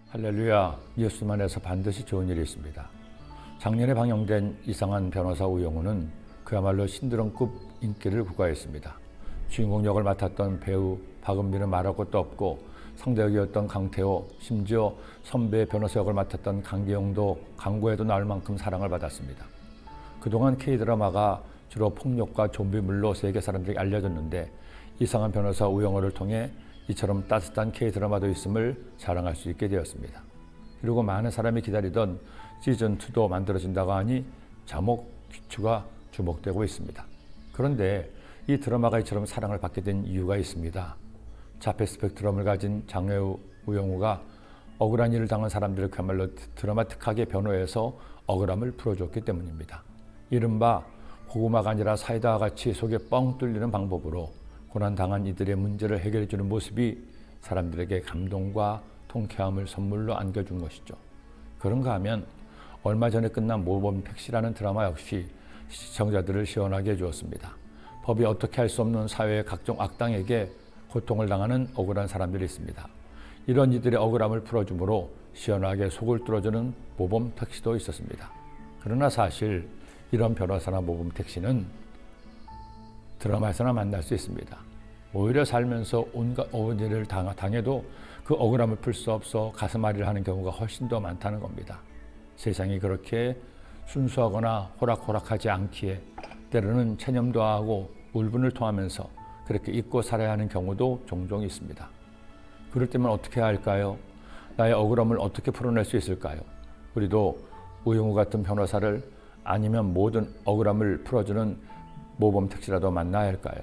할렐루야, 예수님 안에서 반드시 좋은 일이 있습니다. 작년에 방영된 이상한 변호사 우영우는 그야말로 신드롬급 인기를 부과했습니다. 주인공 역을 맡았던 배우 박은빈은 말할 것도 없고 상대역이었던 강태호, 심지어 선배 변호사 역을 맡았던 강기용도 광고에도 나올 만큼 사랑을 받았습니다. 그동안 K드라마가 주로 폭력과 좀비물로 세계 사람들에게 알려졌는데 이상한 변호사 우영우를 통해 이처럼 따뜻한 K드라마도 있음을 자랑할 수 있게 되었습니다. 그리고 많은 사람이 기다리던 시즌2도 만들어진다고 하니 자목 귀추가 주목되고 있습니다. 그런데 이 드라마가 이처럼 사랑을 받게 된 이유가 있습니다. 자폐 스펙트럼을 가진 장애우 우영우가 억울한 일을 당한 사람들을 그야말로 드라마틱하게 변호해서 억울함을 풀어줬기 때문입니다. 이른바 고구마가 아니라 사이다와 같이 속에 뻥 뚫리는 방법으로 고난당한 이들의 문제를 해결해주는 모습이 사람들에게 감동과 통쾌함을 선물로 안겨준 것이죠. 그런가 하면 얼마 전에 끝난 모범 택시라는 드라마 역시 시청자들을 시원하게 해주었습니다. 법이 어떻게 할 수 없는 사회의 각종 악당에게 고통을 당하는 억울한 사람들이 있습니다. 이런 이들의 억울함을 풀어주므로 시원하게 속을 뚫어주는 모범 택시도 있었습니다. 그러나 사실 이런 변호사나 모범 택시는 드라마에서나 만날 수 있습니다. 오히려 살면서 온갖 어려움을 당해도 그 억울함을 풀 수 없어 가슴앓이를 하는 경우가 훨씬 더 많다는 겁니다. 세상이 그렇게 순수하거나 호락호락하지 않기에 때로는 체념도 하고 울분을 토하면서 그렇게 잊고 살아야 하는 경우도 종종 있습니다. 그럴 때면 어떻게 해야 할까요? 나의 억울함을 어떻게 풀어낼 수 있을까요? 우리도 우영우 같은 변호사를 아니면 모든 억울함을 풀어주는 모범 택시라도 만나야 할까요?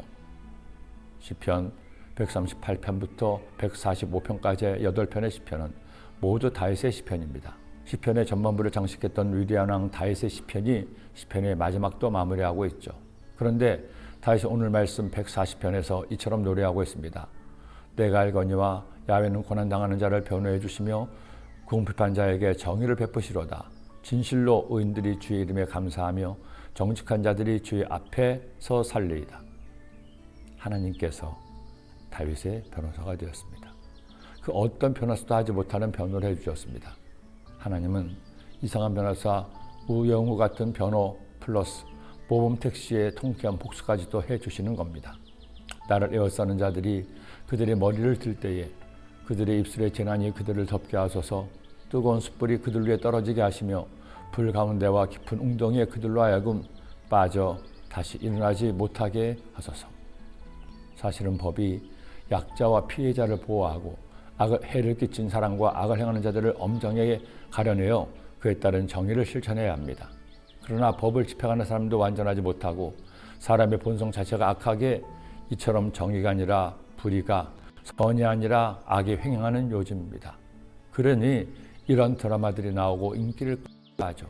시편 138편부터 145편까지의 8편의 시편은 모두 다윗의 시편입니다. 시편의 전반부를 장식했던 위대한 왕 다윗의 시편이 시편의 마지막도 마무리하고 있죠. 그런데 다윗이 오늘 말씀 140편에서 이처럼 노래하고 있습니다. 내가 알거니와 야훼는 고난당하는 자를 변호해 주시며 궁핍한 자에게 정의를 베푸시로다. 진실로 의인들이 주의 이름에 감사하며 정직한 자들이 주의 앞에 서 살리이다. 하나님께서 다윗의 변호사가 되었습니다. 그 어떤 변호사도 하지 못하는 변호를 해주셨습니다. 하나님은 이상한 변호사 우영우 같은 변호 플러스 모범 택시의 통쾌한 복수까지도 해주시는 겁니다. 나를 에워싸는 자들이 그들의 머리를 들 때에 그들의 입술의 재난이 그들을 덮게 하소서. 뜨거운 숯불이 그들 위에 떨어지게 하시며 불 가운데와 깊은 웅덩이에 그들로 하여금 빠져 다시 일어나지 못하게 하소서. 사실은 법이 약자와 피해자를 보호하고 해를 끼친 사람과 악을 행하는 자들을 엄정하게 가려내어 그에 따른 정의를 실천해야 합니다. 그러나 법을 집행하는 사람도 완전하지 못하고 사람의 본성 자체가 악하게 이처럼 정의가 아니라 불의가 선이 아니라 악이 횡행하는 요즘입니다. 그러니 이런 드라마들이 나오고 인기를 끌죠.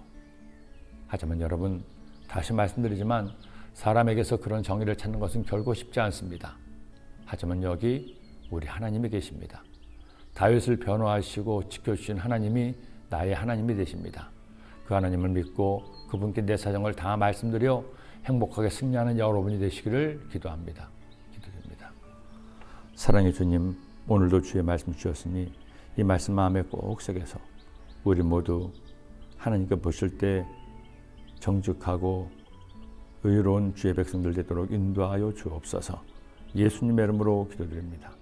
하지만 여러분, 다시 말씀드리지만 사람에게서 그런 정의를 찾는 것은 결코 쉽지 않습니다. 하지만 여기 우리 하나님이 계십니다. 다윗을 변호하시고 지켜주신 하나님이 나의 하나님이 되십니다. 그 하나님을 믿고 그분께 내 사정을 다 말씀드려 행복하게 승리하는 여러분이 되시기를 기도합니다. 기도드립니다. 사랑의 주님, 오늘도 주의 말씀 주셨으니 이 말씀 마음에 꼭 새겨서 우리 모두 하나님께 보실 때 정직하고 의로운 주의 백성들 되도록 인도하여 주옵소서. 예수님의 이름으로 기도드립니다.